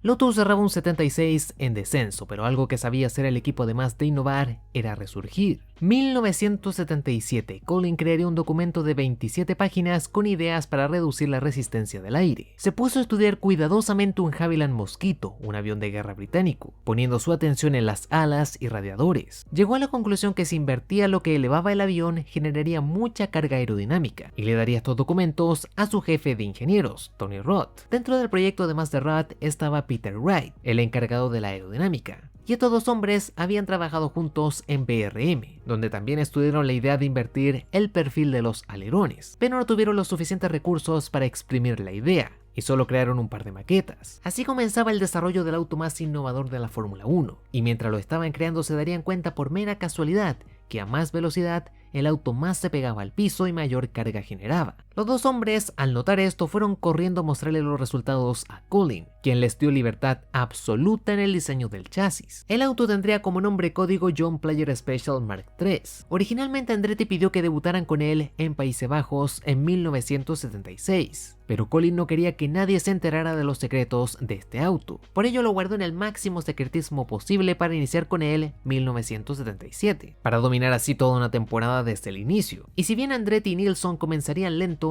Lotus cerraba un 76 en descenso, pero algo que sabía hacer el equipo además de innovar era resurgir. 1977, Colin crearía un documento de 27 páginas con ideas para reducir la resistencia del aire. Se puso a estudiar cuidadosamente un Havilland Mosquito, un avión de guerra británico, poniendo su atención en las alas y radiadores. Llegó a la conclusión que si invertía lo que elevaba el avión, generaría mucha carga aerodinámica, y le daría estos documentos a su jefe de ingenieros, Tony Roth. Dentro del proyecto además de Roth estaba Peter Wright, el encargado de la aerodinámica. Y estos dos hombres habían trabajado juntos en BRM, donde también estudiaron la idea de invertir el perfil de los alerones, pero no tuvieron los suficientes recursos para exprimir la idea, y solo crearon un par de maquetas. Así comenzaba el desarrollo del auto más innovador de la Fórmula 1, y mientras lo estaban creando se darían cuenta por mera casualidad que a más velocidad el auto más se pegaba al piso y mayor carga generaba. Los dos hombres, al notar esto, fueron corriendo a mostrarle los resultados a Colin, quien les dio libertad absoluta en el diseño del chasis. El auto tendría como nombre código John Player Special Mark III. Originalmente Andretti pidió que debutaran con él en Países Bajos en 1976, pero Colin no quería que nadie se enterara de los secretos de este auto. Por ello lo guardó en el máximo secretismo posible para iniciar con él 1977, para dominar así toda una temporada desde el inicio. Y si bien Andretti y Nilsson comenzarían lentos,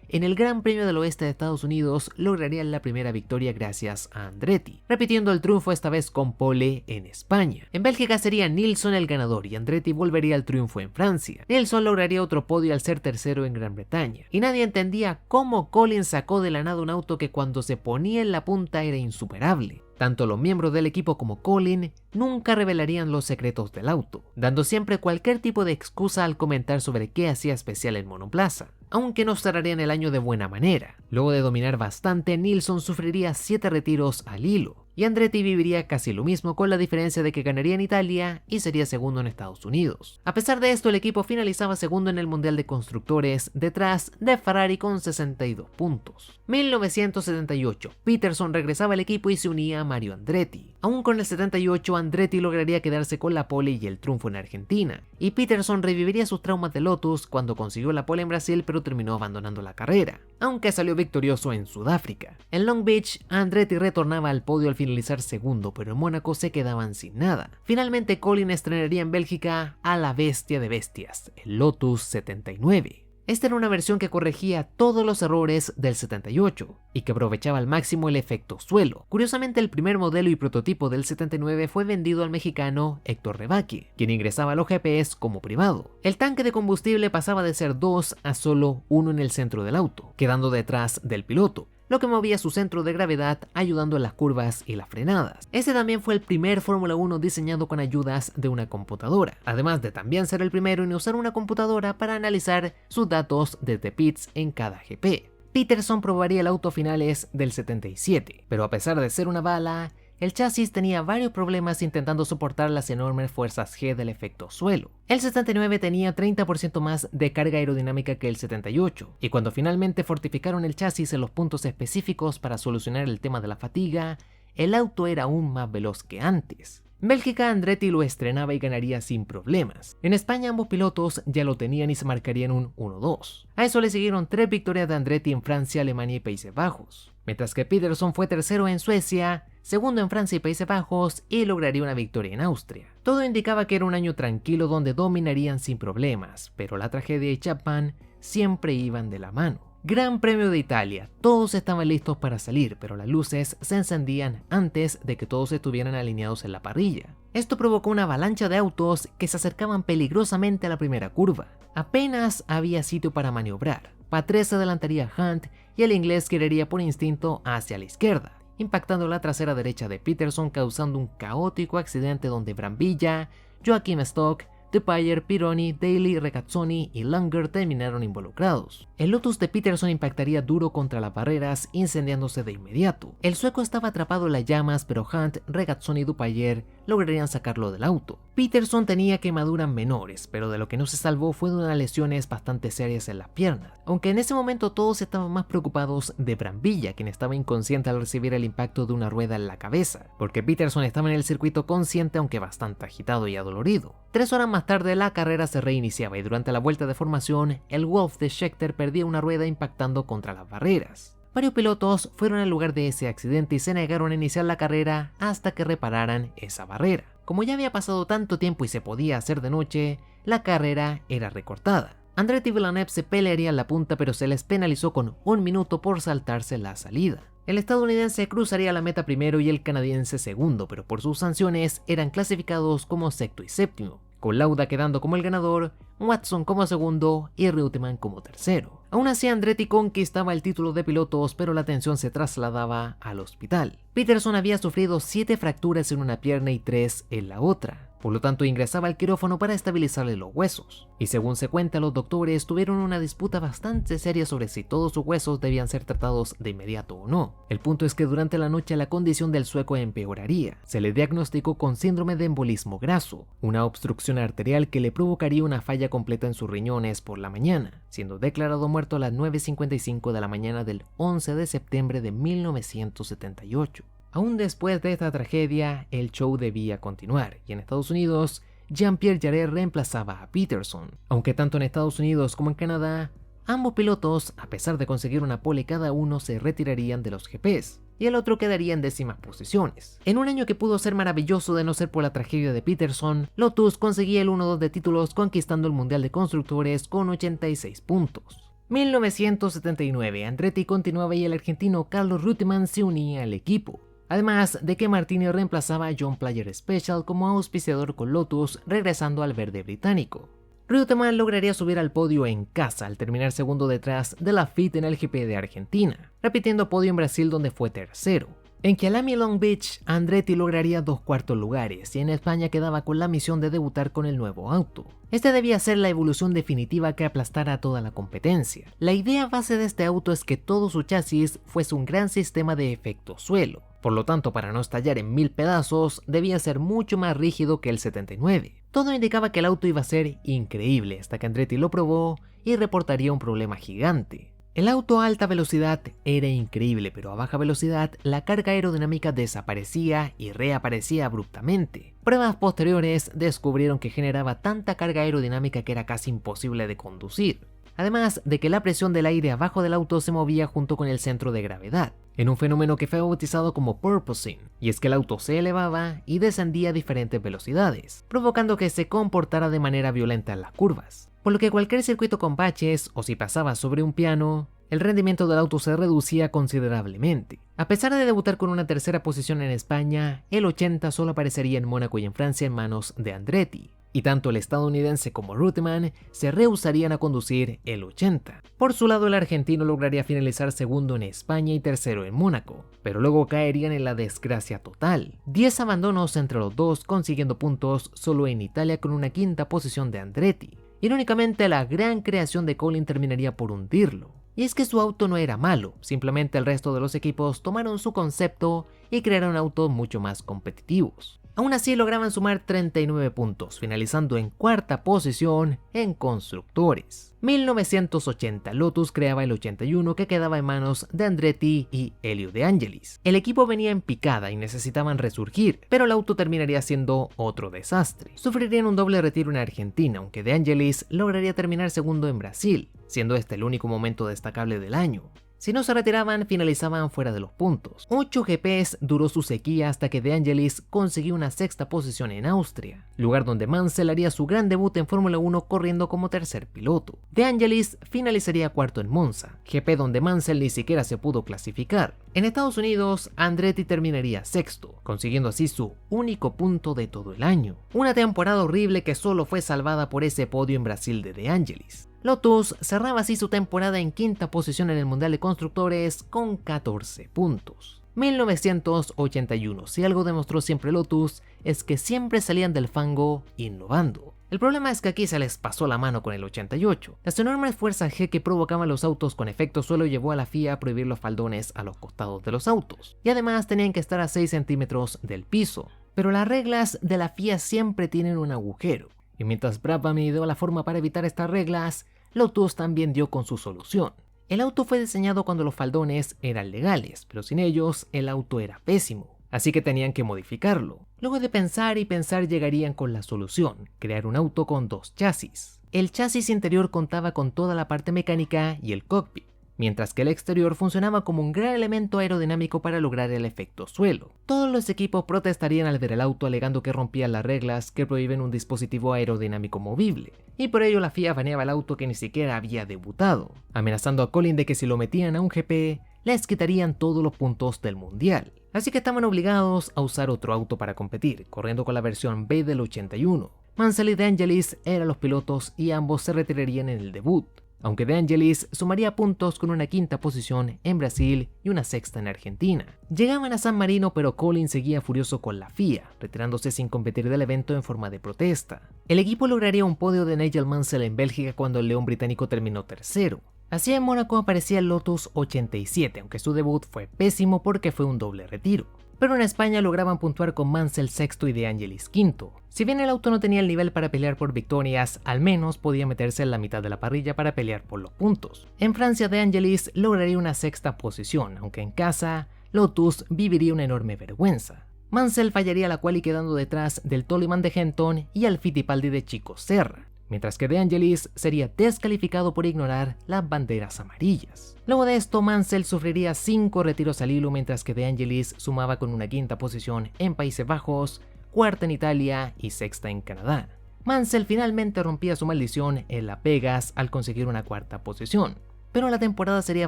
en el Gran Premio del Oeste de Estados Unidos lograrían la primera victoria gracias a Andretti, repitiendo el triunfo esta vez con pole en España. En Bélgica sería Nilsson el ganador y Andretti volvería al triunfo en Francia. Nilsson lograría otro podio al ser tercero en Gran Bretaña, y nadie entendía cómo Colin sacó de la nada un auto que cuando se ponía en la punta era insuperable. Tanto los miembros del equipo como Colin nunca revelarían los secretos del auto, dando siempre cualquier tipo de excusa al comentar sobre qué hacía especial el monoplaza, aunque no cerrarían el año de buena manera. Luego de dominar bastante, Nilsson sufriría 7 retiros al hilo, y Andretti viviría casi lo mismo, con la diferencia de que ganaría en Italia y sería segundo en Estados Unidos. A pesar de esto, el equipo finalizaba segundo en el Mundial de Constructores, detrás de Ferrari con 62 puntos. 1978, Peterson regresaba al equipo y se unía a Mario Andretti. Aún con el 78, Andretti lograría quedarse con la pole y el triunfo en Argentina, y Peterson reviviría sus traumas de Lotus cuando consiguió la pole en Brasil, pero terminó abandonando la carrera, aunque salió victorioso en Sudáfrica. En Long Beach, Andretti retornaba al podio al finalizar segundo, pero en Mónaco se quedaban sin nada. Finalmente, Colin estrenaría en Bélgica a la bestia de bestias, el Lotus 79. Esta era una versión que corregía todos los errores del 78 y que aprovechaba al máximo el efecto suelo. Curiosamente, el primer modelo y prototipo del 79 fue vendido al mexicano Héctor Rebaque, quien ingresaba a los GPs como privado. El tanque de combustible pasaba de ser 2 a solo 1 en el centro del auto, quedando detrás del piloto, lo que movía su centro de gravedad ayudando en las curvas y las frenadas. Este también fue el primer Fórmula 1 diseñado con ayudas de una computadora, además de también ser el primero en usar una computadora para analizar sus datos desde pits en cada GP. Peterson probaría el auto a finales del 77, pero a pesar de ser una bala, el chasis tenía varios problemas intentando soportar las enormes fuerzas G del efecto suelo. El 79 tenía 30% más de carga aerodinámica que el 78, y cuando finalmente fortificaron el chasis en los puntos específicos para solucionar el tema de la fatiga, el auto era aún más veloz que antes. En Bélgica, Andretti lo estrenaba y ganaría sin problemas. En España, ambos pilotos ya lo tenían y se marcarían un 1-2. A eso le siguieron 3 victorias de Andretti en Francia, Alemania y Países Bajos, mientras que Peterson fue tercero en Suecia, segundo en Francia y Países Bajos y lograría una victoria en Austria. Todo indicaba que era un año tranquilo donde dominarían sin problemas, pero la tragedia y Chapman siempre iban de la mano. Gran Premio de Italia, todos estaban listos para salir, pero las luces se encendían antes de que todos estuvieran alineados en la parrilla. Esto provocó una avalancha de autos que se acercaban peligrosamente a la primera curva. Apenas había sitio para maniobrar. Patrese se adelantaría a Hunt y el inglés querería por instinto hacia la izquierda, impactando la trasera derecha de Peterson, causando un caótico accidente donde Brambilla, Joachim Stock, Depailler, Pironi, Daly, Regazzoni y Langer terminaron involucrados. El Lotus de Peterson impactaría duro contra las barreras, incendiándose de inmediato. El sueco estaba atrapado en las llamas, pero Hunt, Regazzoni y Depailler lograrían sacarlo del auto. Peterson tenía quemaduras menores, pero de lo que no se salvó fue de unas lesiones bastante serias en las piernas, aunque en ese momento todos estaban más preocupados de Brambilla, quien estaba inconsciente al recibir el impacto de una rueda en la cabeza, porque Peterson estaba en el circuito consciente aunque bastante agitado y adolorido. 3 horas más tarde la carrera se reiniciaba y durante la vuelta de formación, el Wolf de Scheckter perdía una rueda impactando contra las barreras. Varios pilotos fueron al lugar de ese accidente y se negaron a iniciar la carrera hasta que repararan esa barrera. Como ya había pasado tanto tiempo y se podía hacer de noche, la carrera era recortada. Andretti y Villeneuve se pelearían la punta, pero se les penalizó con 1 minuto por saltarse la salida. El estadounidense cruzaría la meta primero y el canadiense segundo, pero por sus sanciones eran clasificados como sexto y séptimo, con Lauda quedando como el ganador, Watson como segundo y Reutemann como tercero. Aún así, Andretti conquistaba el título de pilotos, pero la atención se trasladaba al hospital. Peterson había sufrido 7 fracturas en una pierna y 3 en la otra. Por lo tanto, ingresaba al quirófano para estabilizarle los huesos. Y según se cuenta, los doctores tuvieron una disputa bastante seria sobre si todos sus huesos debían ser tratados de inmediato o no. El punto es que durante la noche la condición del sueco empeoraría. Se le diagnosticó con síndrome de embolismo graso, una obstrucción arterial que le provocaría una falla completa en sus riñones por la mañana, siendo declarado muerto a las 9:55 de la mañana del 11 de septiembre de 1978. Aún después de esta tragedia, el show debía continuar, y en Estados Unidos, Jean-Pierre Jarier reemplazaba a Peterson. Aunque tanto en Estados Unidos como en Canadá, ambos pilotos, a pesar de conseguir una pole cada uno, se retirarían de los GPs, y el otro quedaría en décimas posiciones. En un año que pudo ser maravilloso de no ser por la tragedia de Peterson, Lotus conseguía el 1-2 de títulos, conquistando el Mundial de Constructores con 86 puntos. 1979, Andretti continuaba y el argentino Carlos Reutemann se unía al equipo. Además de que Martini reemplazaba a John Player Special como auspiciador con Lotus, regresando al verde británico. Reutemann lograría subir al podio en casa al terminar segundo detrás de Laffite en el GP de Argentina, repitiendo podio en Brasil donde fue tercero. En Kyalami y Long Beach, Andretti lograría 2 cuartos lugares y en España quedaba con la misión de debutar con el nuevo auto. Este debía ser la evolución definitiva que aplastara a toda la competencia. La idea base de este auto es que todo su chasis fuese un gran sistema de efecto suelo. Por lo tanto, para no estallar en 1000 pedazos, debía ser mucho más rígido que el 79. Todo indicaba que el auto iba a ser increíble hasta que Andretti lo probó y reportaría un problema gigante. El auto a alta velocidad era increíble, pero a baja velocidad la carga aerodinámica desaparecía y reaparecía abruptamente. Pruebas posteriores descubrieron que generaba tanta carga aerodinámica que era casi imposible de conducir. Además de que la presión del aire abajo del auto se movía junto con el centro de gravedad, en un fenómeno que fue bautizado como porpoising, y es que el auto se elevaba y descendía a diferentes velocidades, provocando que se comportara de manera violenta en las curvas, por lo que cualquier circuito con baches o si pasaba sobre un piano, el rendimiento del auto se reducía considerablemente. A pesar de debutar con una tercera posición en España, el 80 solo aparecería en Mónaco y en Francia en manos de Andretti, y tanto el estadounidense como Reutemann se rehusarían a conducir el 80. Por su lado, el argentino lograría finalizar segundo en España y tercero en Mónaco, pero luego caerían en la desgracia total. 10 abandonos entre los dos, consiguiendo puntos solo en Italia con una quinta posición de Andretti. Irónicamente, la gran creación de Collin terminaría por hundirlo. Y es que su auto no era malo, simplemente el resto de los equipos tomaron su concepto y crearon autos mucho más competitivos. Aún así lograban sumar 39 puntos, finalizando en cuarta posición en constructores. 1980, Lotus creaba el 81 que quedaba en manos de Andretti y Elio De Angelis. El equipo venía en picada y necesitaban resurgir, pero el auto terminaría siendo otro desastre. Sufrirían un doble retiro en Argentina, aunque De Angelis lograría terminar segundo en Brasil, siendo este el único momento destacable del año. Si no se retiraban, finalizaban fuera de los puntos. 8 GPs duró su sequía hasta que De Angelis consiguió una sexta posición en Austria, lugar donde Mansell haría su gran debut en Fórmula 1 corriendo como tercer piloto. De Angelis finalizaría cuarto en Monza, GP donde Mansell ni siquiera se pudo clasificar. En Estados Unidos, Andretti terminaría sexto, consiguiendo así su único punto de todo el año. Una temporada horrible que solo fue salvada por ese podio en Brasil de De Angelis. Lotus cerraba así su temporada en quinta posición en el Mundial de Constructores con 14 puntos. 1981, si algo demostró siempre Lotus es que siempre salían del fango innovando. El problema es que aquí se les pasó la mano con el 88. Las enormes fuerzas G que provocaban los autos con efecto suelo llevó a la FIA a prohibir los faldones a los costados de los autos, y además tenían que estar a 6 centímetros del piso. Pero las reglas de la FIA siempre tienen un agujero, y mientras Brabham ideó la forma para evitar estas reglas, Lotus también dio con su solución. El auto fue diseñado cuando los faldones eran legales, pero sin ellos el auto era pésimo, así que tenían que modificarlo. Luego de pensar y pensar llegarían con la solución, crear un auto con 2 chasis. El chasis interior contaba con toda la parte mecánica y el cockpit, mientras que el exterior funcionaba como un gran elemento aerodinámico para lograr el efecto suelo. Todos los equipos protestarían al ver el auto alegando que rompía las reglas que prohíben un dispositivo aerodinámico movible, y por ello la FIA baneaba el auto que ni siquiera había debutado, amenazando a Collin de que si lo metían a un GP, les quitarían todos los puntos del mundial. Así que estaban obligados a usar otro auto para competir, corriendo con la versión B del 81. Mansell y De Angelis eran los pilotos y ambos se retirarían en el debut, aunque De Angelis sumaría puntos con una quinta posición en Brasil y una sexta en Argentina. Llegaban a San Marino, pero Collin seguía furioso con la FIA, retirándose sin competir del evento en forma de protesta. El equipo lograría un podio de Nigel Mansell en Bélgica cuando el león británico terminó tercero. Así en Mónaco aparecía el Lotus 87, aunque su debut fue pésimo porque fue un doble retiro. Pero en España lograban puntuar con Mansell sexto y De Angelis quinto. Si bien el auto no tenía el nivel para pelear por victorias, al menos podía meterse en la mitad de la parrilla para pelear por los puntos. En Francia, De Angelis lograría una sexta posición, aunque en casa, Lotus viviría una enorme vergüenza. Mansell fallaría la quali quedando detrás del Toleman de Genton y al Fittipaldi de Chico Serra, mientras que De Angelis sería descalificado por ignorar las banderas amarillas. Luego de esto, Mansell sufriría 5 retiros al hilo, mientras que De Angelis sumaba con una quinta posición en Países Bajos, cuarta en Italia y sexta en Canadá. Mansell finalmente rompía su maldición en La Pegas al conseguir una cuarta posición, pero la temporada sería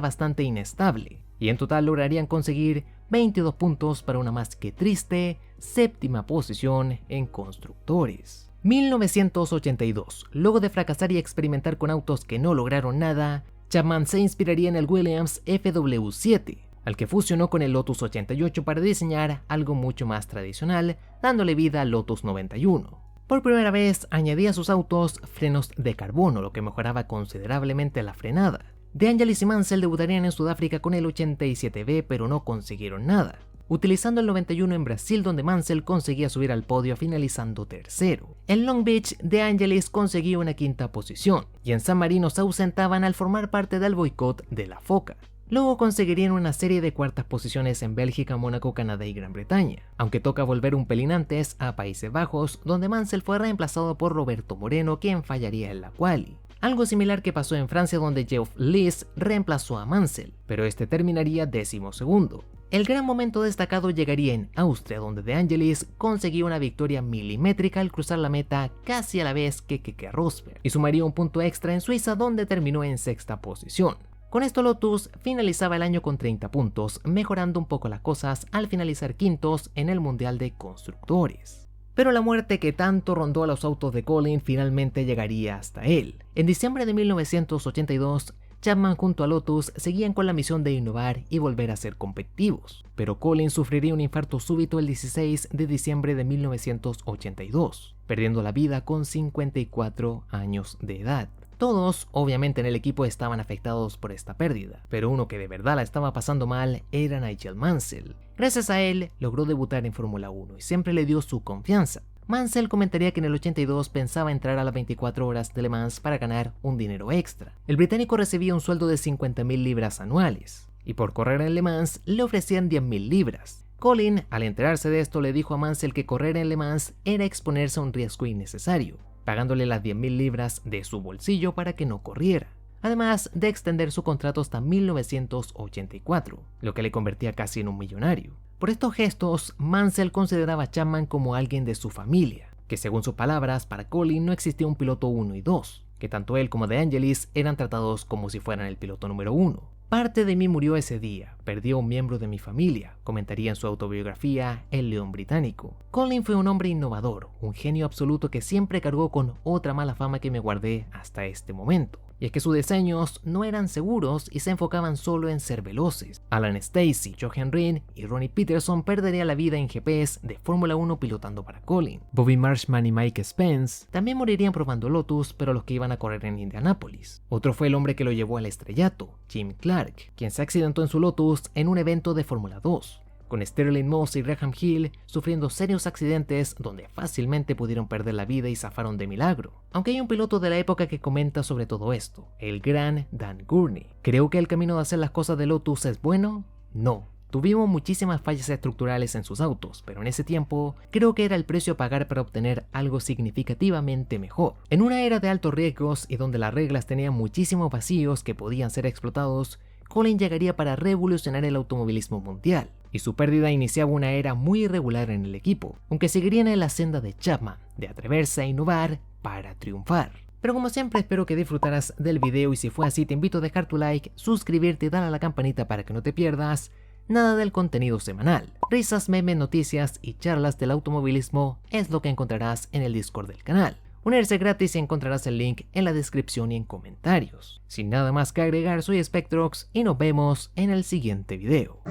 bastante inestable, y en total lograrían conseguir 22 puntos para una más que triste séptima posición en constructores. 1982. Luego de fracasar y experimentar con autos que no lograron nada, Chapman se inspiraría en el Williams FW7, al que fusionó con el Lotus 88 para diseñar algo mucho más tradicional, dándole vida al Lotus 91. Por primera vez añadía a sus autos frenos de carbono, lo que mejoraba considerablemente la frenada. De Angelis y Mansell debutarían en Sudáfrica con el 87B, pero no consiguieron nada, utilizando el 91 en Brasil, donde Mansell conseguía subir al podio finalizando tercero. En Long Beach, De Angelis conseguía una quinta posición, y en San Marino se ausentaban al formar parte del boicot de la FOCA. Luego conseguirían una serie de cuartas posiciones en Bélgica, Mónaco, Canadá y Gran Bretaña, aunque toca volver un pelín antes a Países Bajos, donde Mansell fue reemplazado por Roberto Moreno, quien fallaría en la quali. Algo similar que pasó en Francia, donde Geoff Lees reemplazó a Mansell, pero este terminaría 12º. El gran momento destacado llegaría en Austria, donde De Angelis conseguía una victoria milimétrica al cruzar la meta casi a la vez que Keke Rosberg, y sumaría un punto extra en Suiza, donde terminó en sexta posición. Con esto Lotus finalizaba el año con 30 puntos, mejorando un poco las cosas al finalizar quintos en el Mundial de Constructores. Pero la muerte que tanto rondó a los autos de Collin finalmente llegaría hasta él. En diciembre de 1982, Chapman junto a Lotus seguían con la misión de innovar y volver a ser competitivos, pero Collin sufriría un infarto súbito el 16 de diciembre de 1982, perdiendo la vida con 54 años de edad. Todos, obviamente en el equipo, estaban afectados por esta pérdida, pero uno que de verdad la estaba pasando mal era Nigel Mansell. Gracias a él, logró debutar en Fórmula 1 y siempre le dio su confianza. Mansell comentaría que en el 82 pensaba entrar a las 24 horas de Le Mans para ganar un dinero extra. El británico recibía un sueldo de 50.000 libras anuales, y por correr en Le Mans le ofrecían 10.000 libras. Collin, al enterarse de esto, le dijo a Mansell que correr en Le Mans era exponerse a un riesgo innecesario, pagándole las 10.000 libras de su bolsillo para que no corriera, además de extender su contrato hasta 1984, lo que le convertía casi en un millonario. Por estos gestos, Mansell consideraba a Chapman como alguien de su familia, que según sus palabras, para Collin no existía un piloto 1 y 2, que tanto él como De Angelis eran tratados como si fueran el piloto número 1. Parte de mí murió ese día, perdió a un miembro de mi familia, comentaría en su autobiografía El León Británico. Collin fue un hombre innovador, un genio absoluto que siempre cargó con otra mala fama que me guardé hasta este momento. Y es que sus diseños no eran seguros y se enfocaban solo en ser veloces. Alan Stacey, Jochen Rindt y Ronnie Peterson perderían la vida en GPs de Fórmula 1 pilotando para Collin. Bobby Marshman y Mike Spence también morirían probando Lotus, pero los que iban a correr en Indianápolis. Otro fue el hombre que lo llevó al estrellato, Jim Clark, quien se accidentó en su Lotus en un evento de Fórmula 2. Con Sterling Moss y Graham Hill sufriendo serios accidentes donde fácilmente pudieron perder la vida y zafaron de milagro. Aunque hay un piloto de la época que comenta sobre todo esto, el gran Dan Gurney. ¿Creo que el camino de hacer las cosas de Lotus es bueno? No. Tuvimos muchísimas fallas estructurales en sus autos, pero en ese tiempo creo que era el precio a pagar para obtener algo significativamente mejor. En una era de altos riesgos y donde las reglas tenían muchísimos vacíos que podían ser explotados, Colin llegaría para revolucionar el automovilismo mundial, y su pérdida iniciaba una era muy irregular en el equipo, aunque seguirían en la senda de Chapman, de atreverse a innovar para triunfar. Pero como siempre espero que disfrutaras del video, y si fue así te invito a dejar tu like, suscribirte y darle a la campanita para que no te pierdas nada del contenido semanal. Risas, memes, noticias y charlas del automovilismo es lo que encontrarás en el Discord del canal. Unirse gratis y encontrarás el link en la descripción y en comentarios. Sin nada más que agregar, soy Spectrox y nos vemos en el siguiente video.